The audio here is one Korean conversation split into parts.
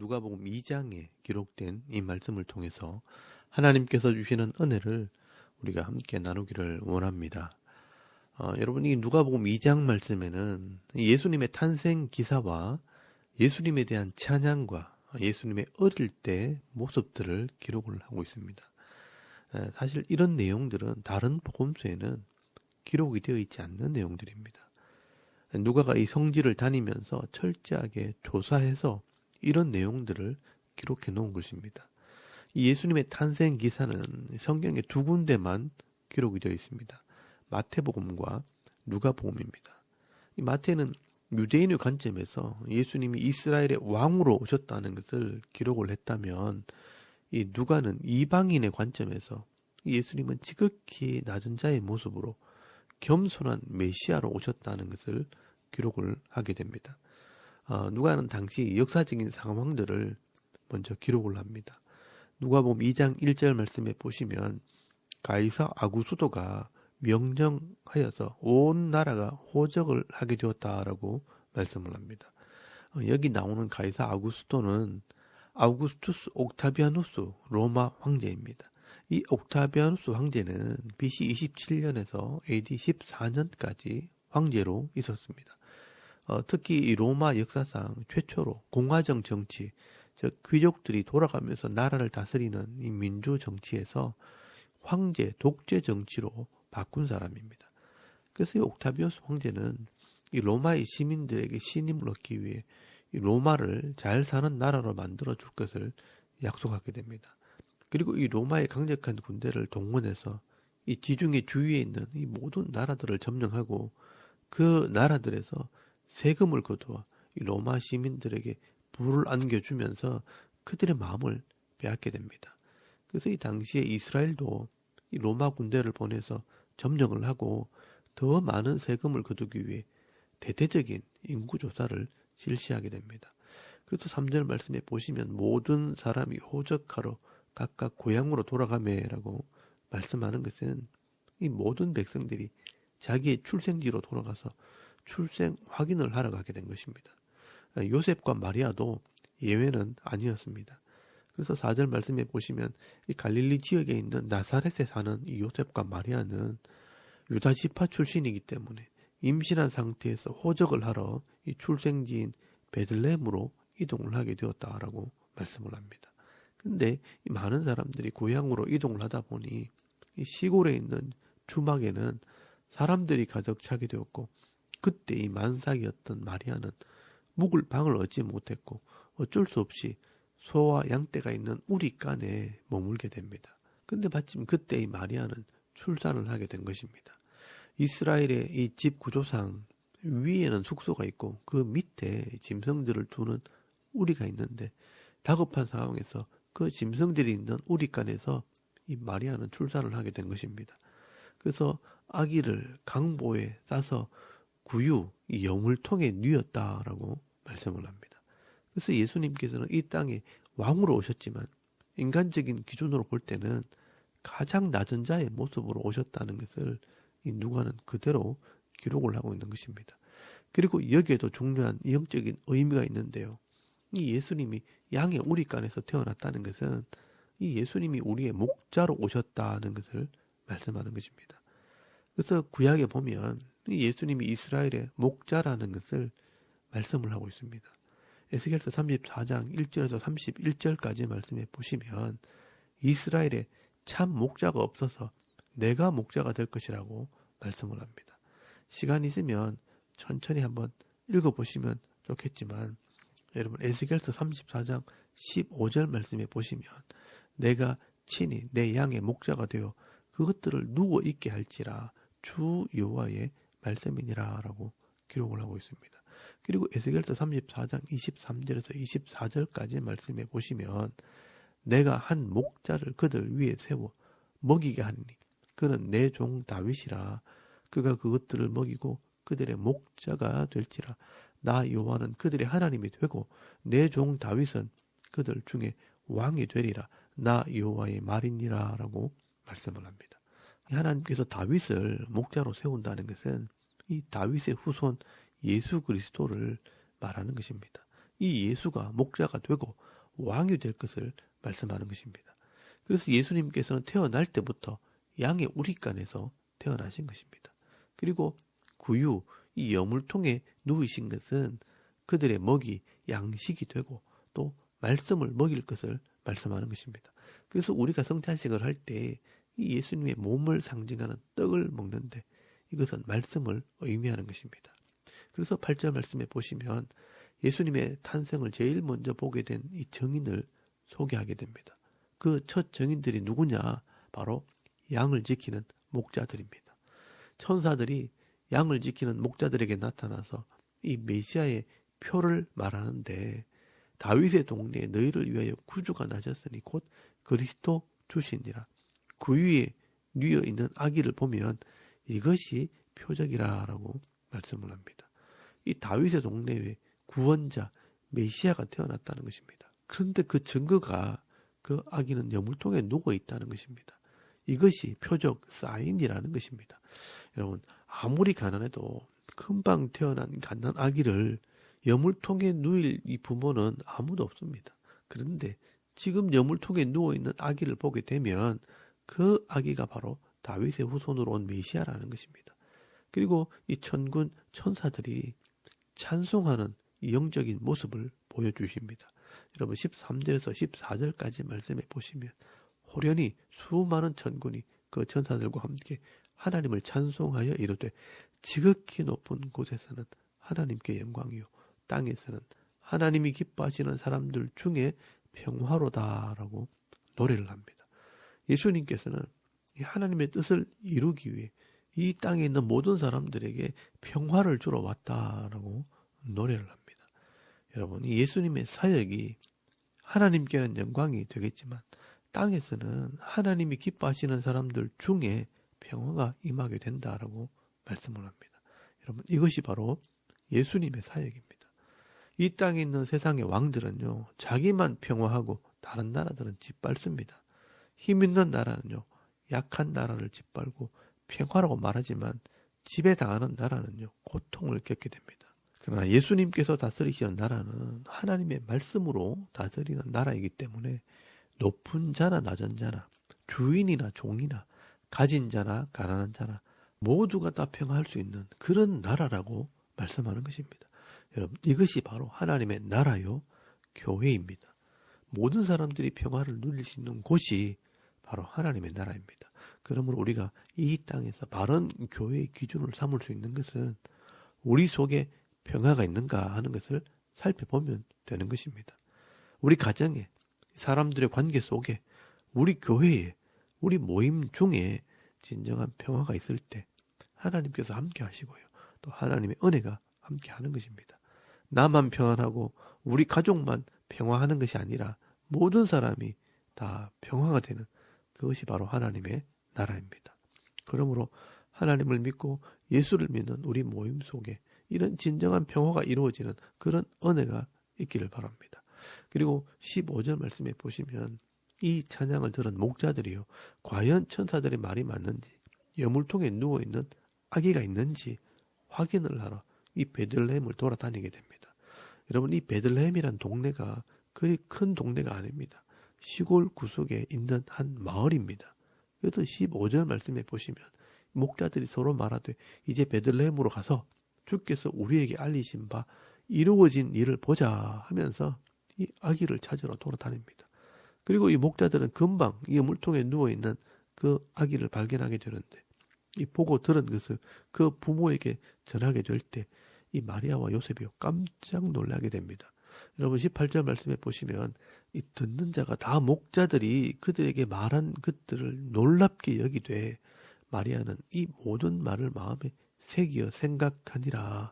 누가복음 2장에 기록된 이 말씀을 통해서 하나님께서 주시는 은혜를 우리가 함께 나누기를 원합니다. 여러분, 이 누가복음 2장 말씀에는 예수님의 탄생 기사와 예수님에 대한 찬양과 예수님의 어릴 때 모습들을 기록을 하고 있습니다. 사실 이런 내용들은 다른 복음서에는 기록이 되어 있지 않는 내용들입니다. 누가가 이 성지를 다니면서 철저하게 조사해서 이런 내용들을 기록해 놓은 것입니다. 이 예수님의 탄생 기사는 성경에 두 군데만 기록이 되어 있습니다. 마태복음과 누가복음입니다. 이 마태는 유대인의 관점에서 예수님이 이스라엘의 왕으로 오셨다는 것을 기록을 했다면, 이 누가는 이방인의 관점에서 예수님은 지극히 낮은 자의 모습으로 겸손한 메시아로 오셨다는 것을 기록을 하게 됩니다. 누가는 당시 역사적인 상황들을 먼저 기록을 합니다. 누가복음 2장 1절 말씀에 보시면 가이사 아구수도가 명령하여서 온 나라가 호적을 하게 되었다라고 말씀을 합니다. 여기 나오는 가이사 아구스토는 아우구스투스 옥타비아누스 로마 황제입니다. 이 옥타비아누스 황제는 BC 27년에서 AD 14년까지 황제로 있었습니다. 특히 이 로마 역사상 최초로 공화정 정치, 즉 귀족들이 돌아가면서 나라를 다스리는 이 민주 정치에서 황제 독재 정치로 바꾼 사람입니다. 그래서 이 옥타비아누스 황제는 이 로마의 시민들에게 신임을 얻기 위해 이 로마를 잘 사는 나라로 만들어 줄 것을 약속하게 됩니다. 그리고 이 로마의 강력한 군대를 동원해서 이 지중해 주위에 있는 이 모든 나라들을 점령하고 그 나라들에서 세금을 거두어 이 로마 시민들에게 부를 안겨주면서 그들의 마음을 빼앗게 됩니다. 그래서 이 당시에 이스라엘도 이 로마 군대를 보내서 점령을 하고 더 많은 세금을 거두기 위해 대대적인 인구조사를 실시하게 됩니다. 그래서 3절 말씀에 보시면 모든 사람이 호적하러 각각 고향으로 돌아가매라고 말씀하는 것은 이 모든 백성들이 자기의 출생지로 돌아가서 출생 확인을 하러 가게 된 것입니다. 요셉과 마리아도 예외는 아니었습니다. 그래서 4절 말씀에 보시면 이 갈릴리 지역에 있는 나사렛에 사는 이 요셉과 마리아는 유다 지파 출신이기 때문에 임신한 상태에서 호적을 하러 이 출생지인 베들레헴으로 이동을 하게 되었다라고 말씀을 합니다. 근데 이 많은 사람들이 고향으로 이동을 하다 보니 이 시골에 있는 주막에는 사람들이 가득 차게 되었고, 그때 이 만삭이었던 마리아는 묵을 방을 얻지 못했고 어쩔 수 없이 소와 양떼가 있는 우리간에 머물게 됩니다. 근데 마침 그때 이 마리아는 출산을 하게 된 것입니다. 이스라엘의 이 집 구조상 위에는 숙소가 있고 그 밑에 짐승들을 두는 우리가 있는데, 다급한 상황에서 그 짐승들이 있는 우리간에서 이 마리아는 출산을 하게 된 것입니다. 그래서 아기를 강보에 싸서 구유, 이 여물통에 뉘었다라고 말씀을 합니다. 그래서 예수님께서는 이 땅에 왕으로 오셨지만 인간적인 기준으로 볼 때는 가장 낮은 자의 모습으로 오셨다는 것을 이 누가는 그대로 기록을 하고 있는 것입니다. 그리고 여기에도 중요한 영적인 의미가 있는데요. 이 예수님이 양의 우리간에서 태어났다는 것은 이 예수님이 우리의 목자로 오셨다는 것을 말씀하는 것입니다. 그래서 구약에 보면 이 예수님이 이스라엘의 목자라는 것을 말씀을 하고 있습니다. 에스겔서 34장 1절에서 31절까지 말씀해 보시면 이스라엘에 참 목자가 없어서 내가 목자가 될 것이라고 말씀을 합니다. 시간 있으면 천천히 한번 읽어보시면 좋겠지만, 여러분 에스겔서 34장 15절 말씀에 보시면 내가 친히 내 양의 목자가 되어 그것들을 누워 있게 할지라 주 여호와의 말씀이니라 라고 기록을 하고 있습니다. 그리고 에스겔서 34장 23절에서 24절까지 말씀해 보시면 내가 한 목자를 그들 위에 세워 먹이게 하니 그는 내 종 다윗이라 그가 그것들을 먹이고 그들의 목자가 될지라 나 여호와는 그들의 하나님이 되고 내 종 다윗은 그들 중에 왕이 되리라 나 여호와의 말이니라 라고 말씀을 합니다. 하나님께서 다윗을 목자로 세운다는 것은 이 다윗의 후손 예수 그리스도를 말하는 것입니다. 이 예수가 목자가 되고 왕이 될 것을 말씀하는 것입니다. 그래서 예수님께서는 태어날 때부터 양의 우리간에서 태어나신 것입니다. 그리고 구유, 이 여물통에 누우신 것은 그들의 먹이, 양식이 되고 또 말씀을 먹일 것을 말씀하는 것입니다. 그래서 우리가 성찬식을 할 때 이 예수님의 몸을 상징하는 떡을 먹는데 이것은 말씀을 의미하는 것입니다. 그래서 8절 말씀에 보시면 예수님의 탄생을 제일 먼저 보게 된 이 증인을 소개하게 됩니다. 그 첫 증인들이 누구냐? 바로 양을 지키는 목자들입니다. 천사들이 양을 지키는 목자들에게 나타나서 이 메시아의 표를 말하는데 다윗의 동네에 너희를 위하여 구주가 나셨으니 곧 그리스도 주시니라. 그 위에 뉘어 있는 아기를 보면 이것이 표적이라라고 말씀을 합니다. 이 다윗의 동네에 구원자 메시아가 태어났다는 것입니다. 그런데 그 증거가 그 아기는 여물통에 누워 있다는 것입니다. 이것이 표적 사인이라는 것입니다. 여러분 아무리 가난해도 금방 태어난 갓난 아기를 여물통에 누일 이 부모는 아무도 없습니다. 그런데 지금 여물통에 누워있는 아기를 보게 되면 그 아기가 바로 다윗의 후손으로 온 메시아라는 것입니다. 그리고 이 천군 천사들이 찬송하는 이 영적인 모습을 보여주십니다. 여러분 13절에서 14절까지 말씀해 보시면 호련히 수많은 천군이 그 천사들과 함께 하나님을 찬송하여 이르되 지극히 높은 곳에서는 하나님께 영광이요 땅에서는 하나님이 기뻐하시는 사람들 중에 평화로다라고 노래를 합니다. 예수님께서는 하나님의 뜻을 이루기 위해 이 땅에 있는 모든 사람들에게 평화를 주러 왔다라고 노래를 합니다. 여러분, 이 예수님의 사역이 하나님께는 영광이 되겠지만 땅에서는 하나님이 기뻐하시는 사람들 중에 평화가 임하게 된다라고 말씀을 합니다. 여러분, 이것이 바로 예수님의 사역입니다. 이 땅에 있는 세상의 왕들은요, 자기만 평화하고 다른 나라들은 짓밟습니다. 힘 있는 나라는요, 약한 나라를 짓밟고 평화라고 말하지만 지배당하는 나라는요, 고통을 겪게 됩니다. 그러나 예수님께서 다스리시는 나라는 하나님의 말씀으로 다스리는 나라이기 때문에 높은 자나 낮은 자나 주인이나 종이나 가진 자나 가난한 자나 모두가 다 평화할 수 있는 그런 나라라고 말씀하는 것입니다. 여러분, 이것이 바로 하나님의 나라요 교회입니다. 모든 사람들이 평화를 누릴 수 있는 곳이 바로 하나님의 나라입니다. 그러므로 우리가 이 땅에서 바른 교회의 기준을 삼을 수 있는 것은 우리 속에 평화가 있는가 하는 것을 살펴보면 되는 것입니다. 우리 가정에, 사람들의 관계 속에, 우리 교회에, 우리 모임 중에 진정한 평화가 있을 때 하나님께서 함께 하시고요. 또 하나님의 은혜가 함께 하는 것입니다. 나만 평안하고 우리 가족만 평화하는 것이 아니라 모든 사람이 다 평화가 되는 그것이 바로 하나님의 나라입니다. 그러므로 하나님을 믿고 예수를 믿는 우리 모임 속에 이런 진정한 평화가 이루어지는 그런 은혜가 있기를 바랍니다. 그리고 15절 말씀에 보시면 이 찬양을 들은 목자들이요, 과연 천사들의 말이 맞는지, 여물통에 누워있는 아기가 있는지 확인을 하러 이 베들레헴을 돌아다니게 됩니다. 여러분, 이 베들레헴이란 동네가 그리 큰 동네가 아닙니다. 시골 구석에 있는 한 마을입니다. 그래서 15절 말씀에 보시면 목자들이 서로 말하되 이제 베들레헴으로 가서 주께서 우리에게 알리신 바 이루어진 일을 보자 하면서 이 아기를 찾으러 돌아다닙니다. 그리고 이 목자들은 금방 이 물통에 누워있는 그 아기를 발견하게 되는데 이 보고 들은 것을 그 부모에게 전하게 될 때 이 마리아와 요셉이 깜짝 놀라게 됩니다. 여러분 18절 말씀에 보시면 이 듣는 자가 다 목자들이 그들에게 말한 것들을 놀랍게 여기되 마리아는 이 모든 말을 마음에 새기어 생각하니라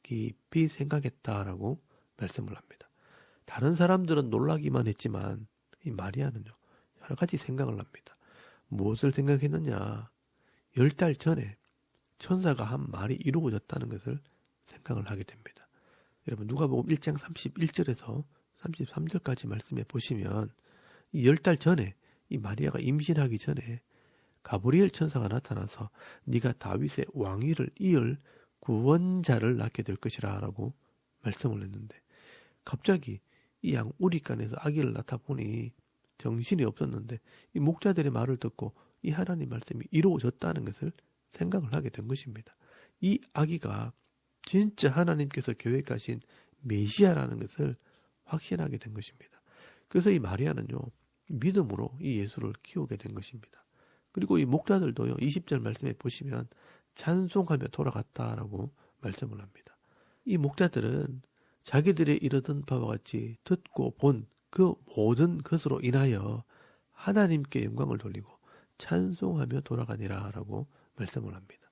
깊이 생각했다라고 말씀을 합니다. 다른 사람들은 놀라기만 했지만 이 마리아는요 여러 가지 생각을 합니다. 무엇을 생각했느냐? 10달 전에 천사가 한 말이 이루어졌다는 것을 생각을 하게 됩니다. 여러분 누가복음 1장 31절에서 33절까지 말씀해 보시면 이 10달 전에 이 마리아가 임신하기 전에 가브리엘 천사가 나타나서 네가 다윗의 왕위를 이을 구원자를 낳게 될 것이라 라고 말씀을 했는데 갑자기 이 양우리간에서 아기를 낳다 보니 정신이 없었는데 이 목자들의 말을 듣고 이 하나님 말씀이 이루어졌다는 것을 생각을 하게 된 것입니다. 이 아기가 진짜 하나님께서 계획하신 메시아라는 것을 확신하게 된 것입니다. 그래서 이 마리아는요, 믿음으로 이 예수를 키우게 된 것입니다. 그리고 이 목자들도요, 20절 말씀에 보시면 찬송하며 돌아갔다라고 말씀을 합니다. 이 목자들은 자기들의 이르던 바와 같이 듣고 본 그 모든 것으로 인하여 하나님께 영광을 돌리고 찬송하며 돌아가니라라고 말씀을 합니다.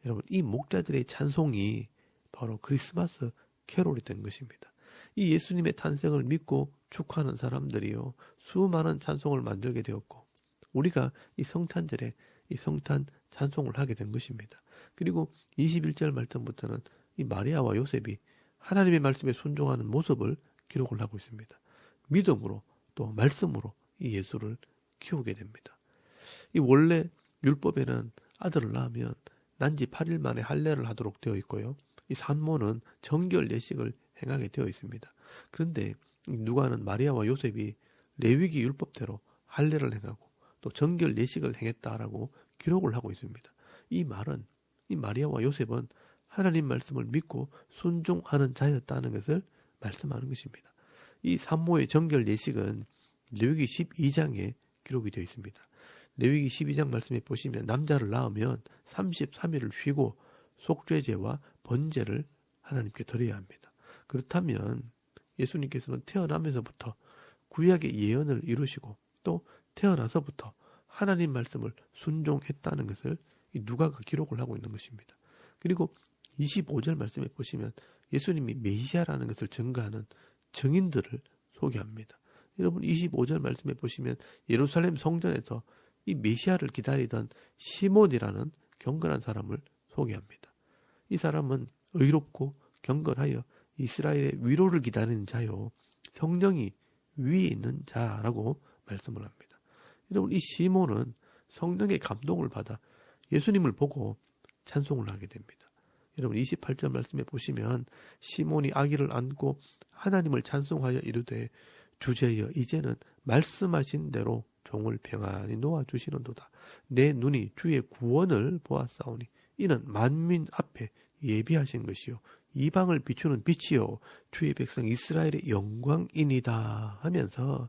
여러분, 이 목자들의 찬송이 바로 크리스마스 캐롤이 된 것입니다. 이 예수님의 탄생을 믿고 축하하는 사람들이요, 수많은 찬송을 만들게 되었고, 우리가 이 성탄절에 이 성탄 찬송을 하게 된 것입니다. 그리고 21절 말씀부터는 이 마리아와 요셉이 하나님의 말씀에 순종하는 모습을 기록을 하고 있습니다. 믿음으로 또 말씀으로 이 예수를 키우게 됩니다. 이 원래 율법에는 아들을 낳으면 난지 8일 만에 할례를 하도록 되어 있고요. 이 산모는 정결 예식을 행하게 되어 있습니다. 그런데 누가는 마리아와 요셉이 레위기 율법대로 할례를 행하고 또 정결 예식을 행했다라고 기록을 하고 있습니다. 이 말은 이 마리아와 요셉은 하나님 말씀을 믿고 순종하는 자였다는 것을 말씀하는 것입니다. 이 산모의 정결 예식은 레위기 12장에 기록이 되어 있습니다. 레위기 12장 말씀에 보시면 남자를 낳으면 33일을 쉬고 속죄제와 번제를 하나님께 드려야 합니다. 그렇다면 예수님께서는 태어나면서부터 구약의 예언을 이루시고 또 태어나서부터 하나님 말씀을 순종했다는 것을 누가가 기록을 하고 있는 것입니다. 그리고 25절 말씀에 보시면 예수님이 메시아라는 것을 증거하는 증인들을 소개합니다. 여러분, 25절 말씀에 보시면 예루살렘 성전에서 이 메시아를 기다리던 시몬이라는 경건한 사람을 소개합니다. 이 사람은 의롭고 경건하여 이스라엘의 위로를 기다리는 자요, 성령이 위에 있는 자라고 말씀을 합니다. 여러분, 이 시몬은 성령의 감동을 받아 예수님을 보고 찬송을 하게 됩니다. 여러분, 28절 말씀에 보시면 시몬이 아기를 안고 하나님을 찬송하여 이르되 주제여 이제는 말씀하신 대로 종을 평안히 놓아주시는도다. 내 눈이 주의 구원을 보았사오니 이는 만민 앞에 예비하신 것이요 이방을 비추는 빛이요 주의 백성 이스라엘의 영광이니다 하면서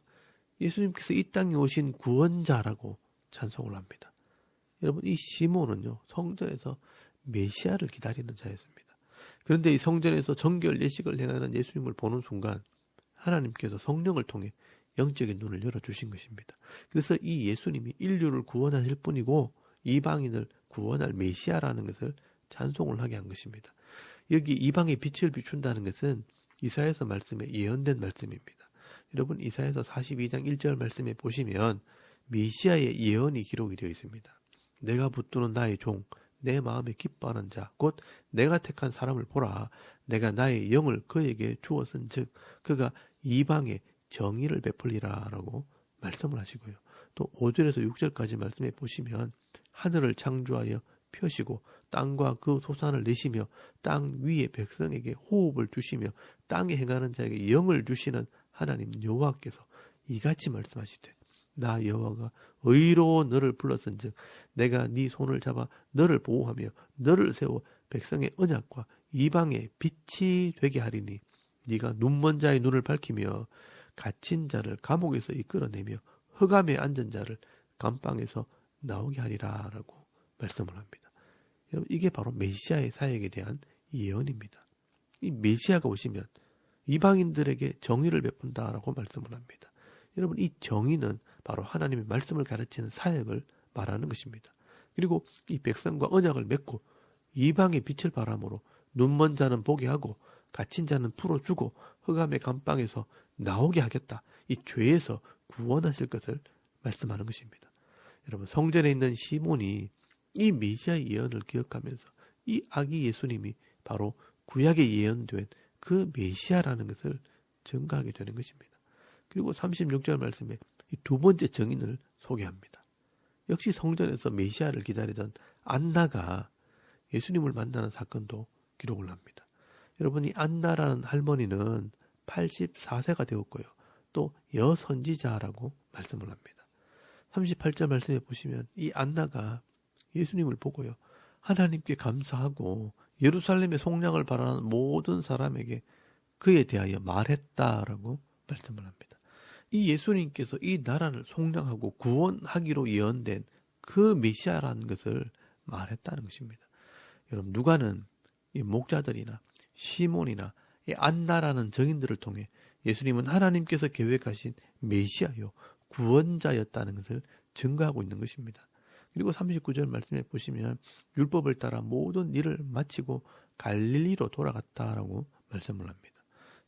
예수님께서 이 땅에 오신 구원자라고 찬송을 합니다. 여러분, 이 시몬은요, 성전에서 메시아를 기다리는 자였습니다. 그런데 이 성전에서 정결 예식을 행하는 예수님을 보는 순간 하나님께서 성령을 통해 영적인 눈을 열어주신 것입니다. 그래서 이 예수님이 인류를 구원하실 뿐이고 이방인을 구원할 메시아라는 것을 찬송을 하게 한 것입니다. 여기 이방의 빛을 비춘다는 것은 이사야서 말씀에 예언된 말씀입니다. 여러분, 이사야서 42장 1절 말씀에 보시면 메시아의 예언이 기록이 되어 있습니다. 내가 붙드는 나의 종, 내 마음에 기뻐하는 자, 곧 내가 택한 사람을 보라. 내가 나의 영을 그에게 주었은즉 그가 이방에 정의를 베풀리라 라고 말씀을 하시고요. 또 5절에서 6절까지 말씀해 보시면 하늘을 창조하여 펴시고 땅과 그 소산을 내시며 땅 위의 백성에게 호흡을 주시며 땅에 행하는 자에게 영을 주시는 하나님 여호와께서 이같이 말씀하시되 나 여호와가 의로운 너를 불렀은즉 내가 네 손을 잡아 너를 보호하며 너를 세워 백성의 언약과 이방의 빛이 되게 하리니 네가 눈먼 자의 눈을 밝히며 갇힌 자를 감옥에서 이끌어내며 흑암에 앉은 자를 감방에서 나오게 하리라 라고 말씀을 합니다. 여러분, 이게 바로 메시아의 사역에 대한 예언입니다. 이 메시아가 오시면 이방인들에게 정의를 베푼다라고 말씀을 합니다. 여러분, 이 정의는 바로 하나님의 말씀을 가르치는 사역을 말하는 것입니다. 그리고 이 백성과 언약을 맺고 이방의 빛을 바람으로 눈먼 자는 보게 하고 갇힌 자는 풀어주고 흑암의 감방에서 나오게 하겠다. 이 죄에서 구원하실 것을 말씀하는 것입니다. 여러분, 성전에 있는 시몬이 이 메시아의 예언을 기억하면서 이 아기 예수님이 바로 구약에 예언된 그 메시아라는 것을 증거하게 되는 것입니다. 그리고 36절 말씀에 이 두 번째 증인을 소개합니다. 역시 성전에서 메시아를 기다리던 안나가 예수님을 만나는 사건도 기록을 합니다. 여러분, 이 안나라는 할머니는 84세가 되었고요. 또 여선지자라고 말씀을 합니다. 38절 말씀에 보시면 이 안나가 예수님을 보고요. 하나님께 감사하고 예루살렘의 속량을 바라는 모든 사람에게 그에 대하여 말했다라고 말씀을 합니다. 이 예수님께서 이 나라를 속량하고 구원하기로 예언된 그 메시아라는 것을 말했다는 것입니다. 여러분, 누가는 이 목자들이나 시몬이나 이 안나라는 증인들을 통해 예수님은 하나님께서 계획하신 메시아요 구원자였다는 것을 증거하고 있는 것입니다. 그리고 39절 말씀에 보시면 율법을 따라 모든 일을 마치고 갈릴리로 돌아갔다라고 말씀을 합니다.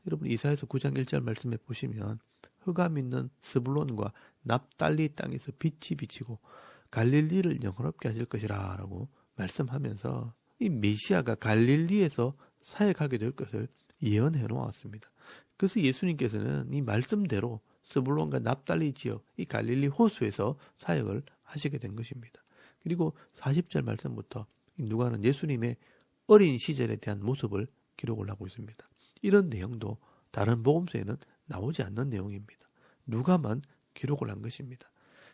여러분, 이사야서 9장 1절 말씀에 보시면 흑암 있는 스불론과 납달리 땅에서 빛이 비치고 갈릴리를 영화롭게 하실 것이라 라고 말씀하면서 이 메시아가 갈릴리에서 사역하게 될 것을 예언해 놓았습니다. 그래서 예수님께서는 이 말씀대로 스불론과 납달리 지역 이 갈릴리 호수에서 사역을 하시게 된 것입니다. 그리고 40절 말씀부터 누가는 예수님의 어린 시절에 대한 모습을 기록을 하고 있습니다. 이런 내용도 다른 복음서에는 나오지 않는 내용입니다. 누가만 기록을 한 것입니다.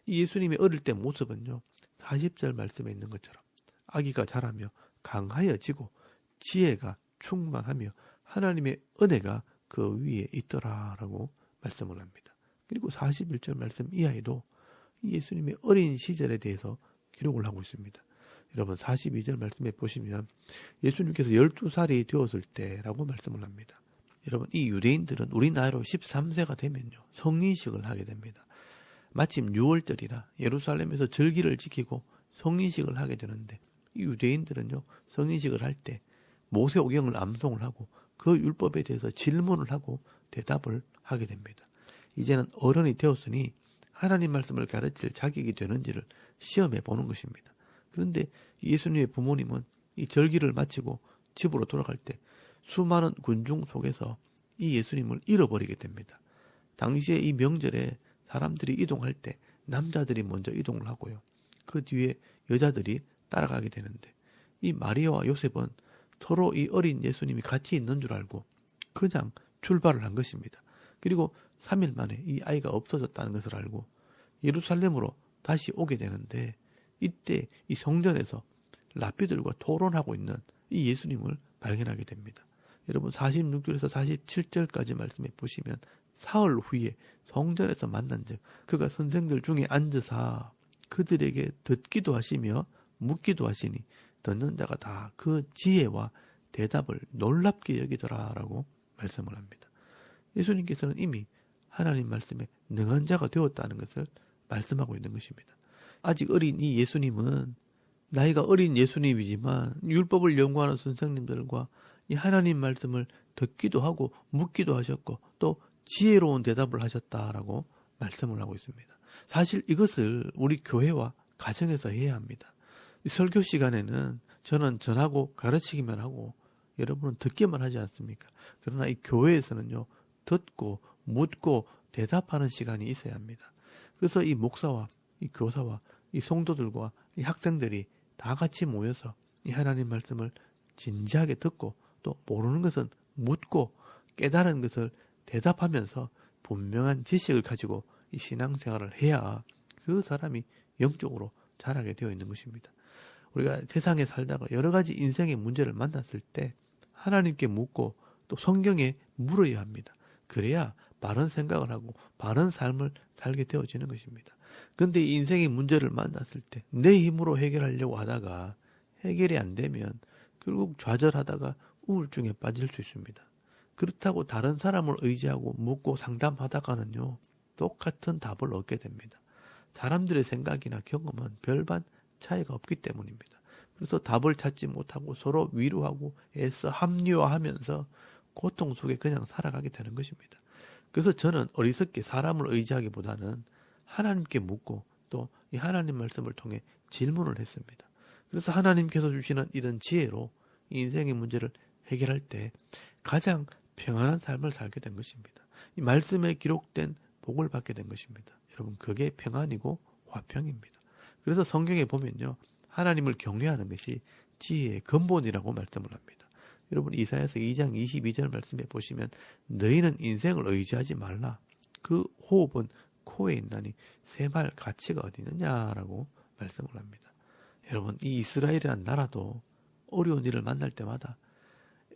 이 예수님의 어릴 때 모습은요, 40절 말씀에 있는 것처럼 아기가 자라며 강하여지고 지혜가 충만하며 하나님의 은혜가 그 위에 있더라라고 말씀을 합니다. 그리고 41절 말씀 이하에도 예수님의 어린 시절에 대해서 기록을 하고 있습니다. 여러분, 42절 말씀에 보시면 예수님께서 12살이 되었을 때라고 말씀을 합니다. 여러분, 이 유대인들은 우리 나이로 13세가 되면요 성인식을 하게 됩니다. 마침 6월절이라 예루살렘에서 절기를 지키고 성인식을 하게 되는데, 이 유대인들은요 성인식을 할 때 모세오경을 암송을 하고 그 율법에 대해서 질문을 하고 대답을 하게 됩니다. 이제는 어른이 되었으니 하나님 말씀을 가르칠 자격이 되는지를 시험해 보는 것입니다. 그런데 예수님의 부모님은 이 절기를 마치고 집으로 돌아갈 때 수많은 군중 속에서 이 예수님을 잃어버리게 됩니다. 당시에 이 명절에 사람들이 이동할 때 남자들이 먼저 이동을 하고요. 그 뒤에 여자들이 따라가게 되는데, 이 마리아와 요셉은 서로 이 어린 예수님이 같이 있는 줄 알고 그냥 출발을 한 것입니다. 그리고 3일 만에 이 아이가 없어졌다는 것을 알고 예루살렘으로 다시 오게 되는데, 이때 이 성전에서 랍비들과 토론하고 있는 이 예수님을 발견하게 됩니다. 여러분, 46절에서 47절까지 말씀해 보시면 사흘 후에 성전에서 만난 즉 그가 선생들 중에 앉으사 그들에게 듣기도 하시며 묻기도 하시니 듣는 자가 다 그 지혜와 대답을 놀랍게 여기더라라고 말씀을 합니다. 예수님께서는 이미 하나님 말씀에 능한 자가 되었다는 것을 말씀하고 있는 것입니다. 아직 어린 이 예수님은 나이가 어린 예수님이지만 율법을 연구하는 선생님들과 이 하나님 말씀을 듣기도 하고 묻기도 하셨고 또 지혜로운 대답을 하셨다라고 말씀을 하고 있습니다. 사실 이것을 우리 교회와 가정에서 해야 합니다. 이 설교 시간에는 저는 전하고 가르치기만 하고 여러분은 듣기만 하지 않습니까? 그러나 이 교회에서는요, 듣고 묻고 대답하는 시간이 있어야 합니다. 그래서 이 목사와 이 교사와 이 성도들과 이 학생들이 다 같이 모여서 이 하나님 말씀을 진지하게 듣고 또 모르는 것은 묻고 깨달은 것을 대답하면서 분명한 지식을 가지고 이 신앙생활을 해야 그 사람이 영적으로 자라게 되어 있는 것입니다. 우리가 세상에 살다가 여러 가지 인생의 문제를 만났을 때 하나님께 묻고 또 성경에 물어야 합니다. 그래야 바른 생각을 하고 바른 삶을 살게 되어지는 것입니다. 그런데 인생의 문제를 만났을 때 내 힘으로 해결하려고 하다가 해결이 안 되면 결국 좌절하다가 우울증에 빠질 수 있습니다. 그렇다고 다른 사람을 의지하고 묻고 상담하다가는요, 똑같은 답을 얻게 됩니다. 사람들의 생각이나 경험은 별반 차이가 없기 때문입니다. 그래서 답을 찾지 못하고 서로 위로하고 애써 합리화하면서 고통 속에 그냥 살아가게 되는 것입니다. 그래서 저는 어리석게 사람을 의지하기보다는 하나님께 묻고 또 이 하나님 말씀을 통해 질문을 했습니다. 그래서 하나님께서 주시는 이런 지혜로 인생의 문제를 해결할 때 가장 평안한 삶을 살게 된 것입니다. 이 말씀에 기록된 복을 받게 된 것입니다. 여러분, 그게 평안이고 화평입니다. 그래서 성경에 보면요, 하나님을 경외하는 것이 지혜의 근본이라고 말씀을 합니다. 여러분 이사야서 2장 22절 말씀에 보시면 너희는 인생을 의지하지 말라. 그 호흡은 코에 있나니 새말 가치가 어디 있느냐라고 말씀을 합니다. 여러분 이 이스라엘이라는 나라도 어려운 일을 만날 때마다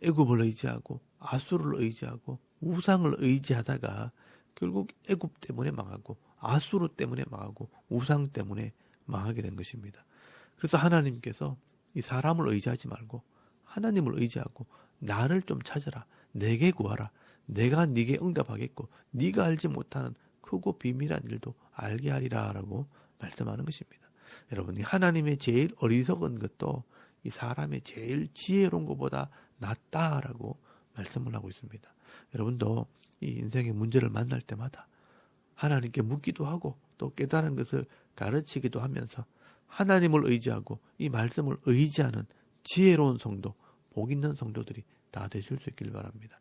애굽을 의지하고 아수르를 의지하고 우상을 의지하다가 결국 애굽 때문에 망하고 아수르 때문에 망하고 우상 때문에 망하게 된 것입니다. 그래서 하나님께서 이 사람을 의지하지 말고 하나님을 의지하고 나를 좀 찾아라. 내게 구하라. 내가 네게 응답하겠고 네가 알지 못하는 크고 비밀한 일도 알게 하리라 라고 말씀하는 것입니다. 여러분 하나님의 제일 어리석은 것도 이 사람의 제일 지혜로운 것보다 낫다라고 말씀을 하고 있습니다. 여러분도 이 인생의 문제를 만날 때마다 하나님께 묻기도 하고 또 깨달은 것을 가르치기도 하면서 하나님을 의지하고 이 말씀을 의지하는 지혜로운 성도, 복 있는 성도들이 다 되실 수 있길 바랍니다.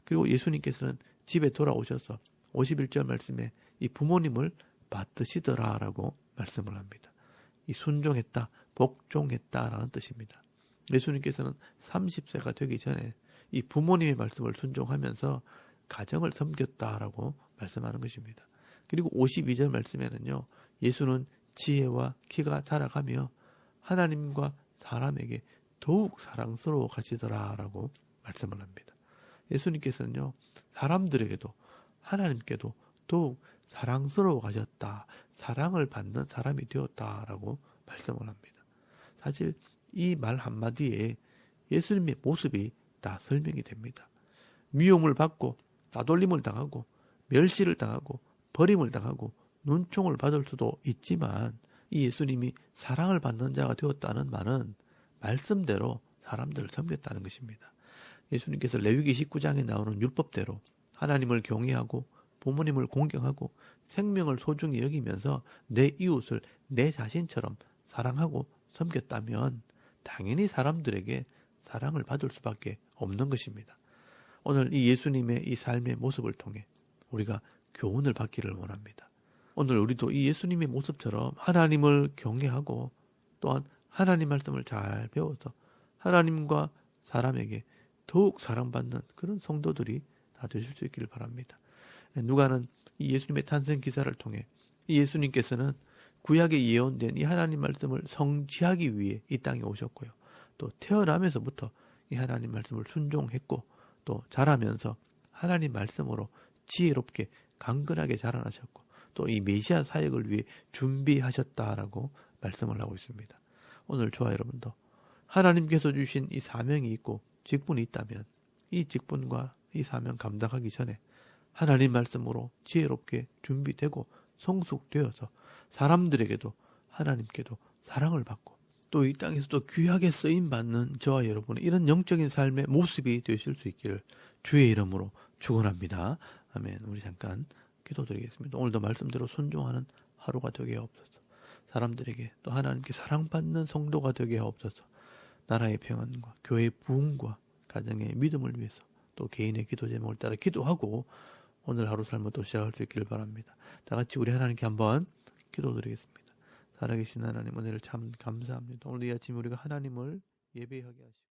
그리고 예수님께서는 집에 돌아오셔서 51절 말씀에 이 부모님을 받드시더라라고 말씀을 합니다. 이 순종했다, 복종했다라는 뜻입니다. 예수님께서는 30세가 되기 전에 이 부모님의 말씀을 순종하면서 가정을 섬겼다라고 말씀하는 것입니다. 그리고 52절 말씀에는요, 예수는 지혜와 키가 자라가며 하나님과 사람에게 더욱 사랑스러워 가시더라라고 말씀을 합니다. 예수님께서는요, 사람들에게도 하나님께도 더욱 사랑스러워 가셨다, 사랑을 받는 사람이 되었다라고 말씀을 합니다. 사실 이 말 한마디에 예수님의 모습이 다 설명이 됩니다. 미움을 받고 따돌림을 당하고 멸시를 당하고 버림을 당하고 눈총을 받을 수도 있지만 이 예수님이 사랑을 받는 자가 되었다는 말은 말씀대로 사람들을 섬겼다는 것입니다. 예수님께서 레위기 19장에 나오는 율법대로 하나님을 경외하고 부모님을 공경하고 생명을 소중히 여기면서 내 이웃을 내 자신처럼 사랑하고 섬겼다면 당연히 사람들에게 사랑을 받을 수밖에 없는 것입니다. 오늘 이 예수님의 이 삶의 모습을 통해 우리가 교훈을 받기를 원합니다. 오늘 우리도 이 예수님의 모습처럼 하나님을 경외하고 또한 하나님 말씀을 잘 배워서 하나님과 사람에게 더욱 사랑받는 그런 성도들이 다 되실 수 있기를 바랍니다. 누가는 이 예수님의 탄생 기사를 통해 이 예수님께서는 구약에 예언된 이 하나님 말씀을 성취하기 위해 이 땅에 오셨고요. 또 태어나면서부터 이 하나님 말씀을 순종했고 또 자라면서 하나님 말씀으로 지혜롭게 강건하게 자라나셨고 또 이 메시아 사역을 위해 준비하셨다라고 말씀을 하고 있습니다. 오늘 저와 여러분도 하나님께서 주신 이 사명이 있고 직분이 있다면 이 직분과 이 사명 감당하기 전에 하나님 말씀으로 지혜롭게 준비되고 성숙되어서 사람들에게도 하나님께도 사랑을 받고 또 이 땅에서도 귀하게 쓰임받는 저와 여러분의 이런 영적인 삶의 모습이 되실 수 있기를 주의 이름으로 축원합니다. 아멘. 우리 잠깐 기도드리겠습니다. 오늘도 말씀대로 순종하는 하루가 되게 하옵소서. 사람들에게 또 하나님께 사랑받는 성도가 되게 하옵소서. 나라의 평안과 교회의 부흥과 가정의 믿음을 위해서 또 개인의 기도 제목을 따라 기도하고 오늘 하루 삶을 또 시작할 수 있기를 바랍니다. 다 같이 우리 하나님께 한번 기도드리겠습니다. 살아계신 하나님 은혜를 참 감사합니다. 오늘 이 아침 우리가 하나님을 예배하게 하시고